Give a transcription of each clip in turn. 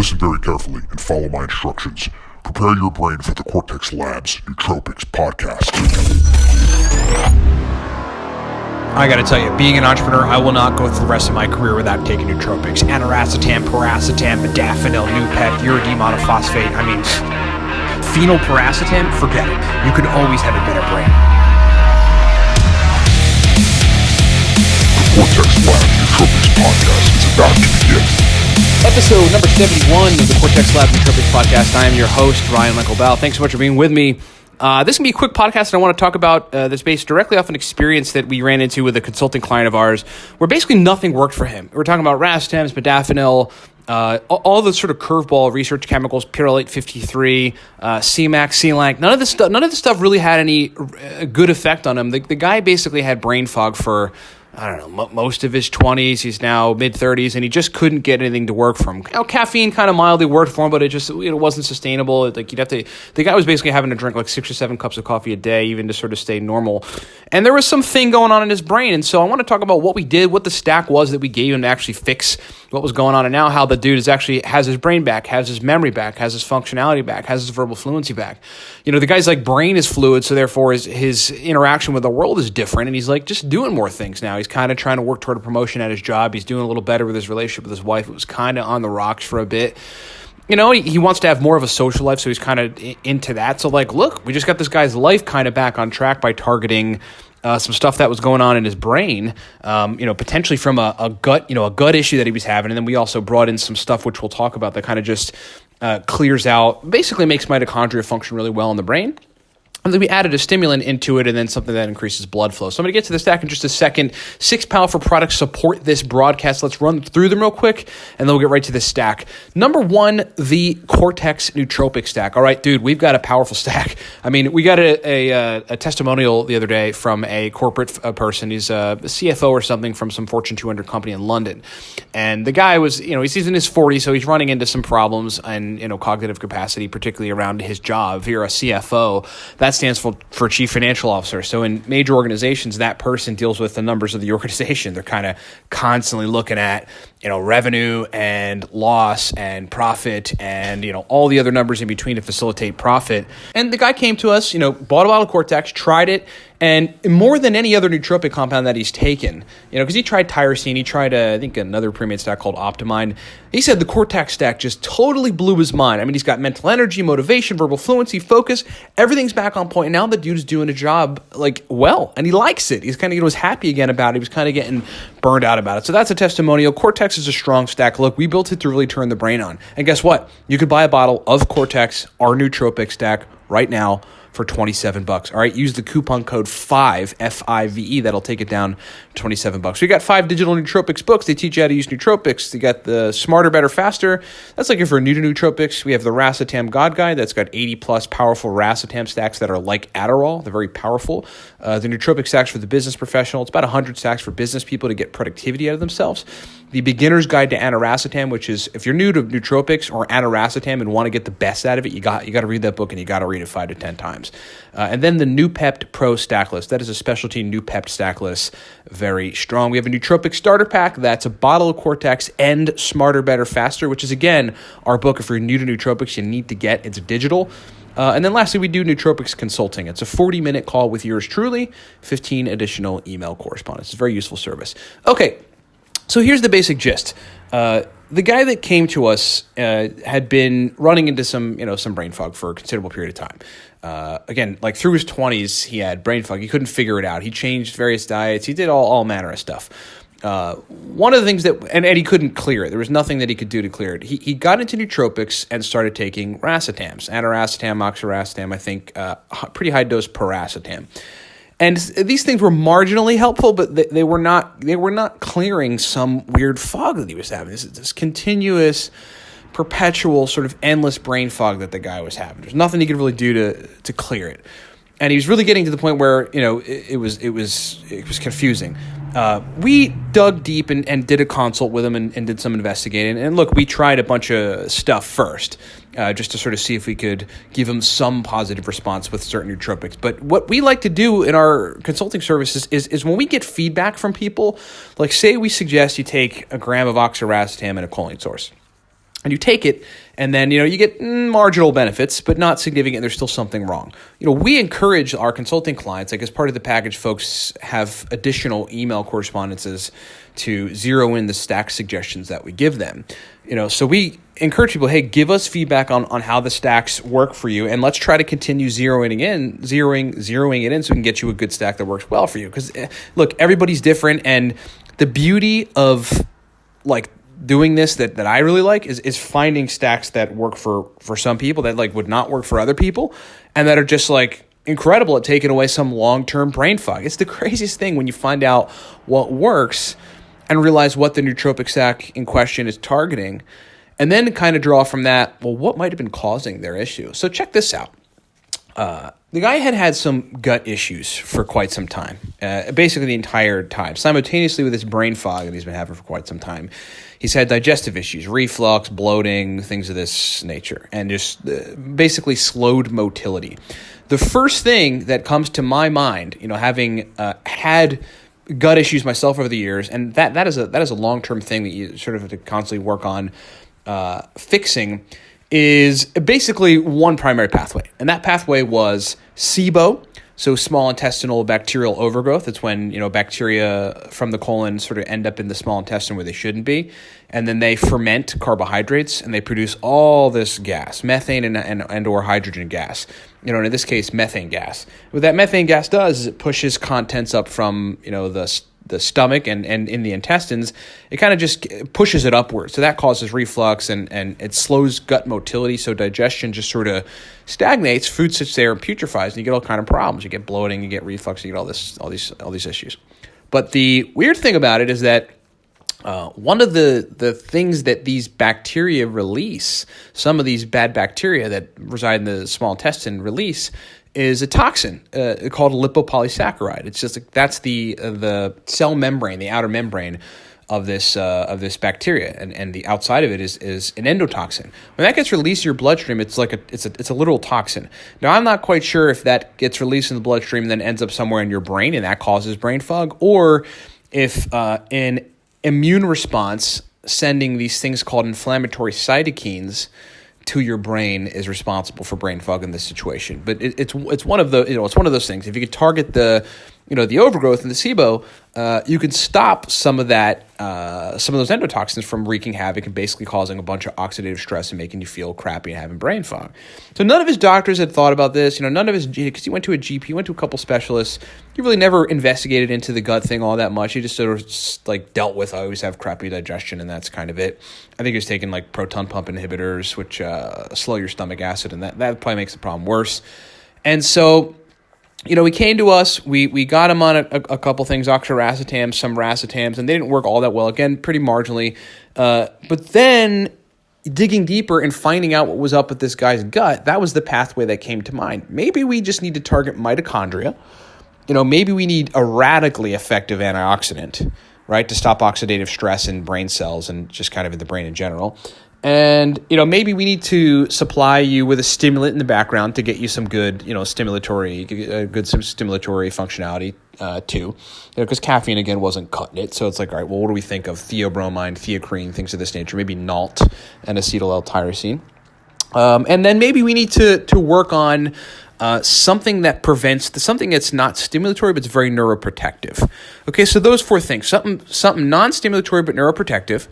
Listen very carefully and follow my instructions. Prepare your brain for the Cortex Labs Nootropics podcast. I gotta tell you, being an entrepreneur, I will not go through the rest of my career without taking nootropics. Aniracetam, paracetam, modafinil, Noopept, uridyl monophosphate. I mean, phenylparacetam, forget it. You could always have a better brain. The Cortex Labs Nootropics podcast is about to begin. Episode number 71 of the Cortex Labs Nootropics podcast. I am your host, Ryan Lenkel-Bell. Thanks so much for being with me. This can be a quick podcast, and I want to talk about that's based directly off an experience that we ran into with a consulting client of ours where basically nothing worked for him. We're talking about racetams, modafinil, all the sort of curveball research chemicals, pyrrolate 53, CMAX, C-Lank. None of this stuff really had any good effect on him. The guy basically had brain fog for, I don't know, most of his 20s. He's now mid-30s, and he just couldn't get anything to work for him. Caffeine kind of mildly worked for him, but it wasn't sustainable. Like, you'd have to. The guy was basically having to drink like 6 or 7 cups of coffee a day, even to sort of stay normal. And there was some thing going on in his brain. And so I want to talk about what we did, what the stack was that we gave him to actually fix what was going on, and now how the dude has his brain back, has his memory back, has his functionality back, has his verbal fluency back. You know, the guy's like brain is fluid, so therefore his interaction with the world is different, and he's like just doing more things now. He's kind of trying to work toward a promotion at his job. He's doing a little better with his relationship with his wife. It was kind of on the rocks for a bit. You know, he wants to have more of a social life, so he's kind of into that. So like, look, we just got this guy's life kind of back on track by targeting some stuff that was going on in his brain, potentially from a gut issue that he was having. And then we also brought in some stuff, which we'll talk about, that kind of just clears out, basically makes mitochondria function really well in the brain. And then we added a stimulant into it, and then something that increases blood flow. So I'm going to get to the stack in just a second. 6 powerful products support this broadcast. Let's run through them real quick, and then we'll get right to the stack. Number 1, the Cortex Nootropic stack. All right, dude, we've got a powerful stack. I mean, we got a testimonial the other day from a corporate person. He's a CFO or something from some Fortune 200 company in London. And the guy was, he's in his 40s, so he's running into some problems and, cognitive capacity, particularly around his job. If you're a CFO, that stands for Chief Financial Officer. So in major organizations, that person deals with the numbers of the organization. They're kind of constantly looking at, revenue and loss and profit and, all the other numbers in between to facilitate profit. And the guy came to us, bought a bottle of Cortex, tried it, and more than any other nootropic compound that he's taken, because he tried tyrosine, he tried, I think, another premium stack called Optimine. He said the Cortex stack just totally blew his mind. I mean, he's got mental energy, motivation, verbal fluency, focus. Everything's back on point. And now the dude's doing a job, well, and he likes it. He's kind of was happy again about it. He was kind of getting burned out about it. So that's a testimonial. Cortex is a strong stack. Look, we built it to really turn the brain on. And guess what? You could buy a bottle of Cortex, our nootropic stack, right now for $27. All right, use the coupon code 5 FIVE. That'll take it down to $27. We got 5 digital nootropics books. They teach you how to use nootropics. They got the Smarter, Better, Faster. That's like if you're new to nootropics. We have the Racetam God Guide. That's got 80 plus powerful Racetam stacks that are like Adderall. They're very powerful. The nootropic stacks for the business professional. It's about 100 stacks for business people to get productivity out of themselves. The Beginner's Guide to Aniracetam, which is if you're new to nootropics or Aniracetam and want to get the best out of it, you got to read that book, and you got to read it 5 to 10 times. And then the Noopept Pro stack list. That is a specialty Noopept stack list. Very strong. We have a nootropic starter pack. That's a bottle of Cortex and Smarter, Better, Faster, which is, again, our book. If you're new to nootropics, you need to get. It's digital. And then lastly, we do Nootropics Consulting. It's a 40-minute call with yours truly, 15 additional email correspondence. It's a very useful service. Okay. So here's the basic gist. The guy that came to us had been running into some brain fog for a considerable period of time. Again, like through his 20s, he had brain fog. He couldn't figure it out. He changed various diets. He did all manner of stuff. One of the things and he couldn't clear it. There was nothing that he could do to clear it. He got into nootropics and started taking racetams, aniracetam, oxiracetam, I think pretty high dose paracetam. And these things were marginally helpful, but they were not clearing some weird fog that he was having. This continuous, perpetual, sort of endless brain fog that the guy was having. There's nothing he could really do to clear it. And he was really getting to the point where, it was confusing. We dug deep and did a consult with him and did some investigating. And look, we tried a bunch of stuff first, just to sort of see if we could give him some positive response with certain nootropics. But what we like to do in our consulting services is when we get feedback from people, like say we suggest you take a gram of oxiracetam and a choline source. and you take it, and then, you get marginal benefits, but not significant. There's still something wrong. We encourage our consulting clients, like as part of the package, folks have additional email correspondences to zero in the stack suggestions that we give them. So we encourage people, hey, give us feedback on how the stacks work for you, and let's try to continue zeroing it in so we can get you a good stack that works well for you. Because look, everybody's different, and the beauty of doing this that I really like is finding stacks that work for some people that would not work for other people, and that are just incredible at taking away some long-term brain fog. It's the craziest thing when you find out what works and realize what the nootropic stack in question is targeting, and then kind of draw from that, well, what might have been causing their issue. So check this out. The guy had some gut issues for quite some time, basically the entire time, simultaneously with this brain fog that he's been having for quite some time. He's had digestive issues, reflux, bloating, things of this nature, and just basically slowed motility. The first thing that comes to my mind, having had gut issues myself over the years, and that is a long-term thing that you sort of have to constantly work on fixing, is basically one primary pathway. And that pathway was SIBO, so small intestinal bacterial overgrowth. It's when, bacteria from the colon sort of end up in the small intestine where they shouldn't be. And then they ferment carbohydrates and they produce all this gas, methane and or hydrogen gas. In this case, methane gas. What that methane gas does is it pushes contents up from, the stomach and in the intestines. It kind of just pushes it upwards. So that causes reflux and it slows gut motility. So digestion just sort of stagnates. Food sits there and putrefies, and you get all kind of problems. You get bloating, you get reflux, you get all these issues. But the weird thing about it is that one of the things that these bacteria release, some of these bad bacteria that reside in the small intestine release, is a toxin called lipopolysaccharide. It's just that's the cell membrane, the outer membrane of this bacteria, and the outside of it is an endotoxin. When that gets released in your bloodstream, it's a literal toxin. Now, I'm not quite sure if that gets released in the bloodstream and then ends up somewhere in your brain and that causes brain fog, or if an immune response sending these things called inflammatory cytokines to your brain is responsible for brain fog in this situation. But it's one of those things. If you could target the overgrowth and the SIBO, you can stop some of those endotoxins from wreaking havoc and basically causing a bunch of oxidative stress and making you feel crappy and having brain fog. So none of his doctors had thought about this. Because he went to a GP, he went to a couple specialists. He really never investigated into the gut thing all that much. He just sort of dealt with, I always have crappy digestion, and that's kind of it. I think he was taking proton pump inhibitors, which slow your stomach acid, and that probably makes the problem worse. And so, he came to us, we got him on a couple things, oxiracetam, some racetams, and they didn't work all that well. Again, pretty marginally. But then digging deeper and finding out what was up with this guy's gut, that was the pathway that came to mind. Maybe we just need to target mitochondria. Maybe we need a radically effective antioxidant, right, to stop oxidative stress in brain cells and just kind of in the brain in general. And, maybe we need to supply you with a stimulant in the background to get you some good, stimulatory functionality, too. Because caffeine, again, wasn't cutting it. So it's all right, well, what do we think of theobromine, theocrine, things of this nature, maybe NALT and acetyl L-tyrosine. And then maybe we need to work on something that prevents something that's not stimulatory, but it's very neuroprotective. Okay, so those four things: something non-stimulatory but neuroprotective,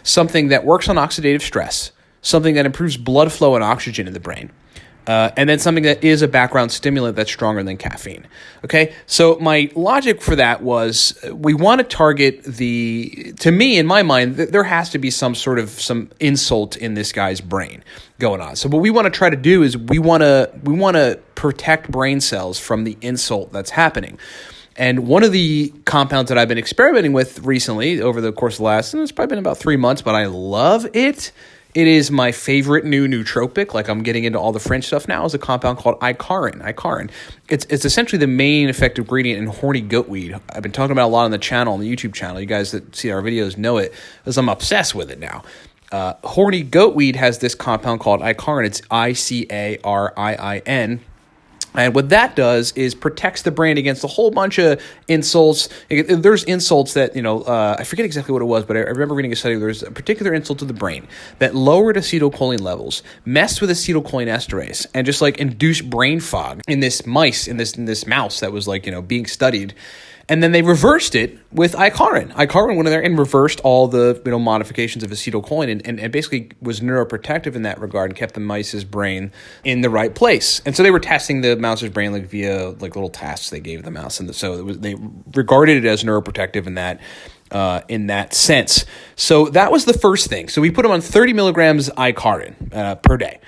something that works on oxidative stress, something that improves blood flow and oxygen in the brain, and then something that is a background stimulant that's stronger than caffeine. Okay, so my logic for that was we want to target to me, in my mind, there has to be some insult in this guy's brain going on. So what we want to try to do is we want to protect brain cells from the insult that's happening. And one of the compounds that I've been experimenting with recently over the course of the last, it's probably been about 3 months, but I love it. It is my favorite new nootropic. I'm getting into all the French stuff now. Is a compound called Icarin. It's essentially the main effective ingredient in horny goatweed. I've been talking about it a lot on the channel, on the YouTube channel. You guys that see our videos know it, because I'm obsessed with it now. Horny goatweed has this compound called Icarin. It's Icarin. And what that does is protects the brain against a whole bunch of insults. There's insults that, I forget exactly what it was, but I remember reading a study. There's a particular insult to the brain that lowered acetylcholine levels, messed with acetylcholinesterase, and just like induced brain fog in this mouse that was being studied. And then they reversed it with icarin. Icarin went in there and reversed all the modifications of acetylcholine and basically was neuroprotective in that regard and kept the mouse's brain in the right place. And so they were testing the mouse's brain via little tasks they gave the mouse, and so they regarded it as neuroprotective in that sense. So that was the first thing. So we put them on 30 milligrams icarin per day.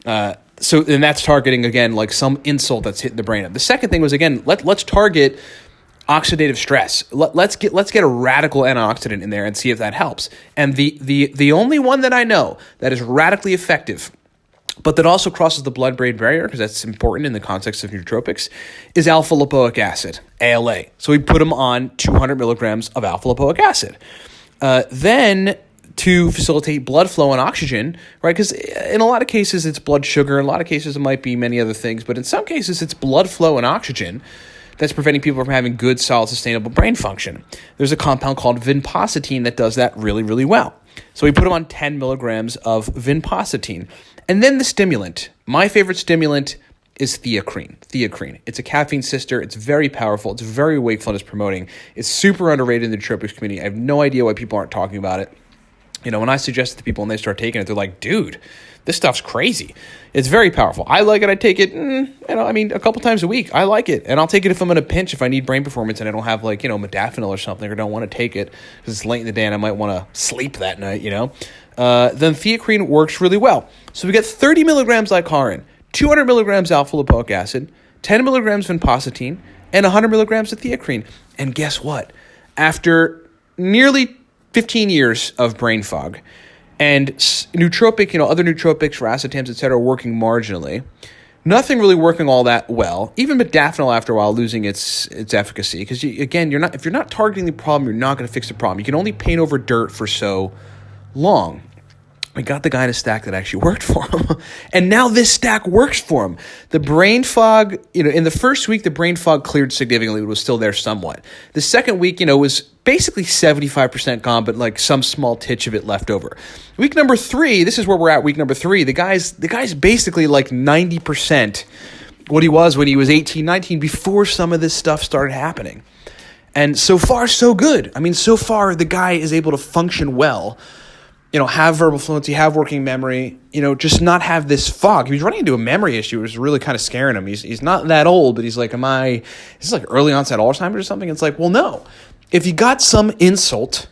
And that's targeting again some insult that's hitting the brain. The second thing was again let's target oxidative stress. Let's get a radical antioxidant in there and see if that helps. And the only one that I know that is radically effective, but that also crosses the blood-brain barrier, because that's important in the context of nootropics, is alpha-lipoic acid, ALA. So we put them on 200 milligrams of alpha-lipoic acid. Then to facilitate blood flow and oxygen, right? Because in a lot of cases it's blood sugar. In a lot of cases it might be many other things, but in some cases it's blood flow and oxygen that's preventing people from having good, solid, sustainable brain function. There's a compound called vinpocetine that does that really, really well. So we put them on 10 milligrams of vinpocetine. And then the stimulant. My favorite stimulant is theacrine. It's a caffeine sister. It's very powerful. It's very wakefulness promoting. It's super underrated in the nootropics community. I have no idea why people aren't talking about it. When I suggest it to people and they start taking it, they're like, dude, this stuff's crazy. It's very powerful. I like it. I take it, a couple times a week. I like it. And I'll take it if I'm in a pinch, if I need brain performance and I don't have modafinil or something, or don't want to take it because it's late in the day and I might want to sleep that night, then theacrine works really well. So we get 30 milligrams icarin, 200 milligrams alpha-lipoic acid, 10 milligrams vinpocetine, and 100 milligrams of theacrine. And guess what? After nearly 15 years of brain fog, and nootropic, other nootropics, racetams, et cetera, working marginally. Nothing really working all that well. Even modafinil, after a while, losing its efficacy. Because if you're not targeting the problem, you're not going to fix the problem. You can only paint over dirt for so long. We got the guy in a stack that actually worked for him. And now this stack works for him. The brain fog, in the first week, the brain fog cleared significantly. It was still there somewhat. The second week, was basically 75% gone, but some small titch of it left over. Week number 3, this is where we're at week number 3. The guy's basically 90% what he was when he was 18, 19, before some of this stuff started happening. And so far, so good. So far, the guy is able to function well, have verbal fluency, have working memory, just not have this fog. He was running into a memory issue. It was really kind of scaring him. He's not that old, but he's like, is this early onset Alzheimer's or something? It's well, no. If you got some insult,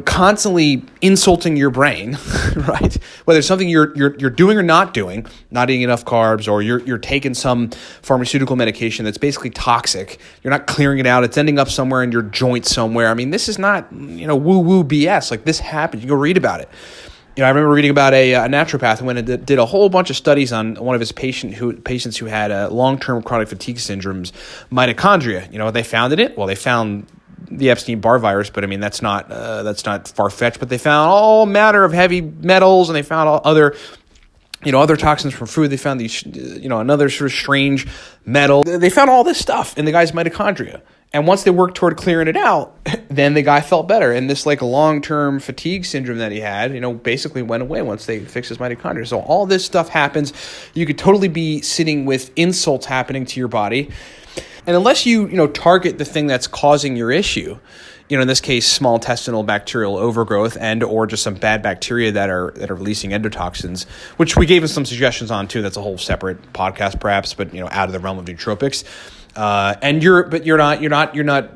constantly insulting your brain, right? Whether it's something you're doing or not doing, not eating enough carbs, or you're taking some pharmaceutical medication that's basically toxic. You're not clearing it out. It's ending up somewhere in your joint somewhere. This is not, woo-woo BS. This happens. You go read about it. I remember reading about a naturopath who went and did a whole bunch of studies on one of his patients who had long-term chronic fatigue syndrome's mitochondria. They found in it? Well, they found the Epstein-Barr virus, but that's not far-fetched. But they found all manner of heavy metals, and they found all other toxins from food. They found these, another sort of strange metal. They found all this stuff in the guy's mitochondria. And once they worked toward clearing it out, then the guy felt better. And this long-term fatigue syndrome that he had, basically went away once they fixed his mitochondria. So all this stuff happens. You could totally be sitting with insults happening to your body. And unless you target the thing that's causing your issue, in this case, small intestinal bacterial overgrowth and or just some bad bacteria that are releasing endotoxins, which we gave us some suggestions on too. That's a whole separate podcast, perhaps, but out of the realm of nootropics. And you're not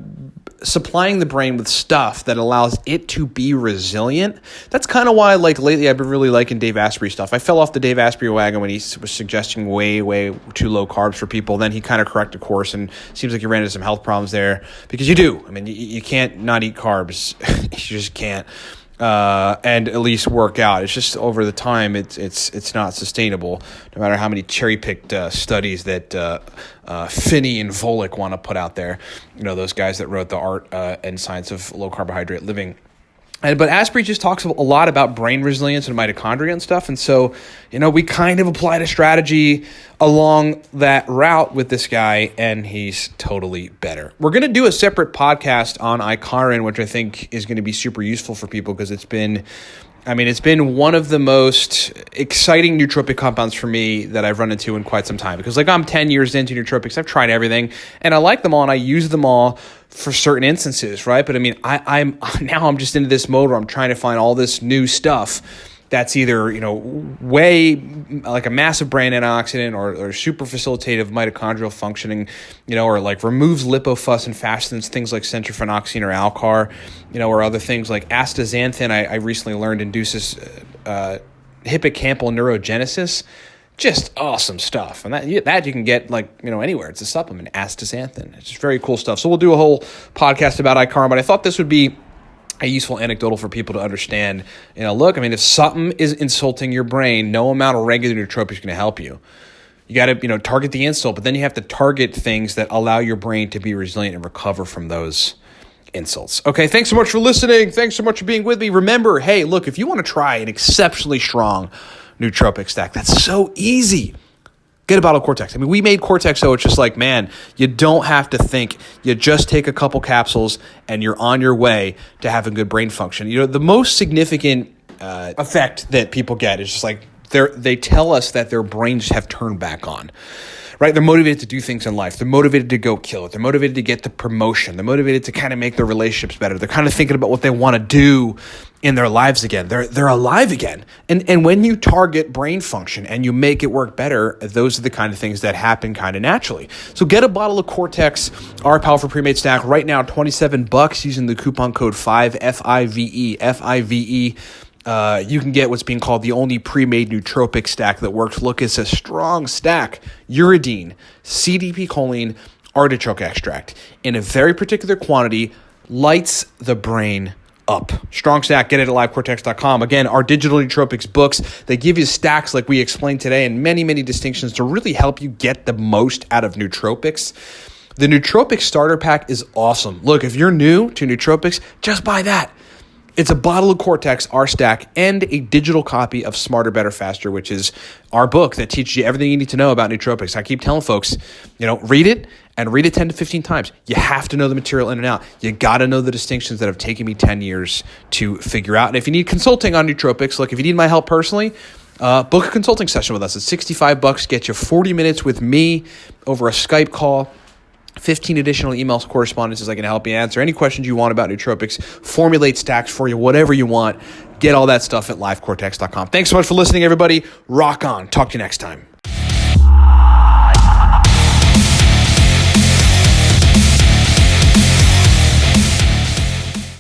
supplying the brain with stuff that allows it to be resilient. That's kind of why, lately, I've been really liking Dave Asprey stuff. I fell off the Dave Asprey wagon when he was suggesting way, way too low carbs for people. Then he kind of corrected course, and seems like he ran into some health problems there, because you do. You can't not eat carbs. You just can't. And at least work out. It's just over the time, it's not sustainable. No matter how many cherry-picked studies that Finney and Volek want to put out there, those guys that wrote the art and science of low carbohydrate living. But Asprey just talks a lot about brain resilience and mitochondria and stuff. And so, we kind of applied a strategy along that route with this guy, and he's totally better. We're going to do a separate podcast on iCarin, which I think is going to be super useful for people because it's been one of the most exciting nootropic compounds for me that I've run into in quite some time. Because I'm 10 years into nootropics, I've tried everything, and I like them all, and I use them all for certain instances, right? But I'm just into this mode where I'm trying to find all this new stuff that's either, way like a massive brain antioxidant or super facilitative mitochondrial functioning, or like removes lipofuss and fastens things like centrophenoxine or Alcar, or other things like astaxanthin. I recently learned induces hippocampal neurogenesis. Just awesome stuff. And that you can get anywhere. It's a supplement, astaxanthin. It's just very cool stuff. So we'll do a whole podcast about iCarin, but I thought this would be a useful anecdotal for people to understand. If something is insulting your brain, no amount of regular nootropics is going to help you. You got to, target the insult, but then you have to target things that allow your brain to be resilient and recover from those insults. Okay, thanks so much for listening. Thanks so much for being with me. Remember, hey, look, if you want to try an exceptionally strong nootropic stack, that's so easy. Get a bottle of Cortex. We made Cortex so it's just like, man, you don't have to think. You just take a couple capsules and you're on your way to having good brain function. The most significant effect that people get is just like they tell us that their brains have turned back on. Right? They're motivated to do things in life. They're motivated to go kill it. They're motivated to get the promotion. They're motivated to kind of make their relationships better. They're kind of thinking about what they want to do in their lives again. They're alive again. And when you target brain function and you make it work better, those are the kind of things that happen kind of naturally. So get a bottle of Cortex, our powerful pre-made stack right now, $27 using the coupon code 5 FIVE. You can get what's being called the only pre-made nootropic stack that works. Look, it's a strong stack. Uridine, CDP choline, artichoke extract in a very particular quantity lights the brain up. Strong stack. Get it at livecortex.com. Again, our digital nootropics books, they give you stacks like we explained today and many, many distinctions to really help you get the most out of nootropics. The nootropic starter pack is awesome. Look, if you're new to nootropics, just buy that. It's a bottle of Cortex, our stack, and a digital copy of Smarter, Better, Faster, which is our book that teaches you everything you need to know about nootropics. I keep telling folks, read it and read it 10 to 15 times. You have to know the material in and out. You got to know the distinctions that have taken me 10 years to figure out. And if you need consulting on nootropics, look, if you need my help personally, book a consulting session with us. It's $65, get you 40 minutes with me over a Skype call. 15 additional emails, correspondences I can help you answer any questions you want about nootropics, formulate stacks for you, whatever you want. Get all that stuff at livecortex.com. Thanks so much for listening, everybody. Rock on. Talk to you next time.